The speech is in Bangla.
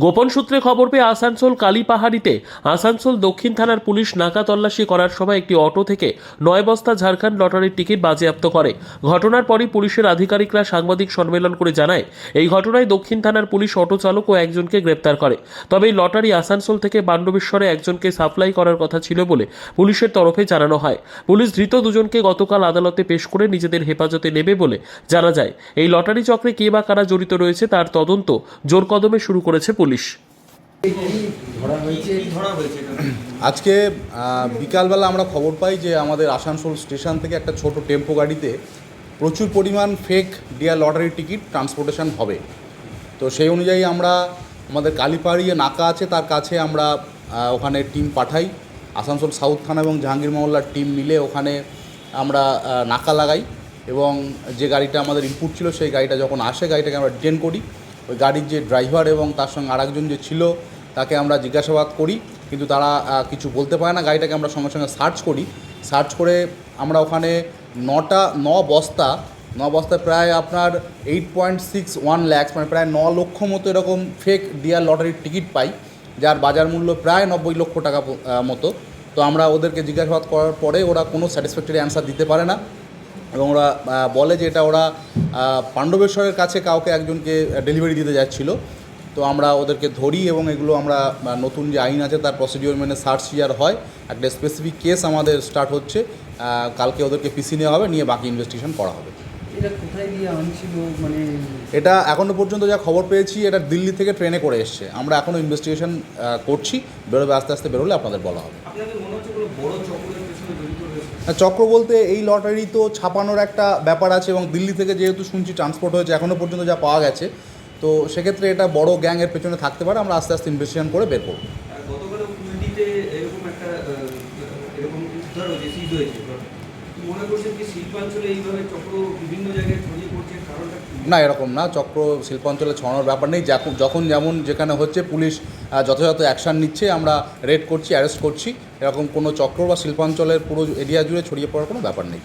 গোপন সূত্রে খবর পেয়ে আসানসোল কালীপাহাড়িতে আসানসোল দক্ষিণ থানার পুলিশ নাকা তল্লাশি করার সময় একটি অটো থেকে 9 বস্তা ঝাড়খণ্ড লটারির টিকিট বাজেয়াপ্ত করে। ঘটনার পরই পুলিশের আধিকারিকরা সাংবাদিক সম্মেলন করে জানায়, এই ঘটনায় দক্ষিণ থানার পুলিশ অটো চালক ও একজনকে গ্রেপ্তার করে। তবে এই লটারি আসানসোল থেকে বান্ডবেশ্বরে একজনকে সাপ্লাই করার কথা ছিল বলে পুলিশের তরফে জানানো হয়। পুলিশ ধৃত দুজনকে গতকাল আদালতে পেশ করে নিজেদের হেফাজতে নেবে বলে জানা যায়। এই লটারি চক্রে কে বা কারা জড়িত রয়েছে তার তদন্ত জোর কদমে শুরু করেছে পুলিশ। আজকে বিকালবেলা আমরা খবর পাই যে আমাদের আসানসোল স্টেশন থেকে একটা ছোট টেম্পো গাড়িতে প্রচুর পরিমাণ ফেক ডিয়ার লটারির টিকিট ট্রান্সপোর্টেশন হবে। তো সেই অনুযায়ী আমরা আমাদের কালীপাহাড়ি নাকা আছে তার কাছে আমরা ওখানে টিম পাঠাই। আসানসোল সাউথ থানা এবং জাহাঙ্গীর মহল্লার টিম মিলে ওখানে আমরা নাকা লাগাই এবং যে গাড়িটা আমাদের ইনপুট ছিল সেই গাড়িটা যখন আসে গাড়িটাকে আমরা ডিটেন করি। ওই গাড়ির যে ড্রাইভার এবং তার সঙ্গে আরেকজন যে ছিল তাকে আমরা জিজ্ঞাসাবাদ করি, কিন্তু তারা কিছু বলতে পারে না। গাড়িটাকে আমরা সঙ্গে সঙ্গে সার্চ করে আমরা ওখানে 9 বস্তা প্রায় আপনার 8.61 লাখ মানে প্রায় 9 লক্ষ মতো এরকম ফেক ডিয়ার লটারির টিকিট পাই, যার বাজার মূল্য প্রায় 90 লক্ষ টাকা মতো। তো আমরা ওদেরকে জিজ্ঞাসাবাদ করার পরে ওরা কোনো স্যাটিসফ্যাক্টরি অ্যান্সার দিতে পারে না এবং ওরা বলে যে এটা ওরা পাণ্ডবেশ্বরের কাছে কাউকে একজনকে ডেলিভারি দিতে যাচ্ছিলো। তো আমরা ওদেরকে ধরি এবং এগুলো আমরা নতুন যে আইন আছে তার প্রসিডিওর মেনে সার্চ সিজার হয়। একটা স্পেসিফিক কেস আমাদের স্টার্ট হচ্ছে, কালকে ওদেরকে পিসি নেওয়া হবে, নিয়ে বাকি ইনভেস্টিগেশন করা হবে। এটা কোথায় দিয়ে আনছিল মানে এটা এখনও পর্যন্ত যা খবর পেয়েছি এটা দিল্লি থেকে ট্রেনে করে এসছে। আমরা এখনও ইনভেস্টিগেশন করছি, বেরোবে আস্তে আস্তে বেরোলে আপনাদের বলা হবে। চক্র বলতে এই লটারি তো ছাপানোর একটা ব্যাপার আছে এবং দিল্লি থেকে যেহেতু শুনছি ট্রান্সপোর্ট হয়েছে এখনও পর্যন্ত যা পাওয়া গেছে, তো সেক্ষেত্রে এটা বড় গ্যাংয়ের পেছনে থাকতে পারে। আমরা আস্তে আস্তে ইনভেস্টিগেশন করে বের করব। না, এরকম না, চক্র শিল্পাঞ্চলে ছড়ানোর ব্যাপার নেই। যখন যেমন যেখানে হচ্ছে পুলিশ যথাযথ অ্যাকশান নিচ্ছে, আমরা রেড করছি, অ্যারেস্ট করছি। এরকম কোনো চক্র বা শিল্পাঞ্চলের পুরো এরিয়া জুড়ে ছড়িয়ে পড়ার কোনো ব্যাপার নেই।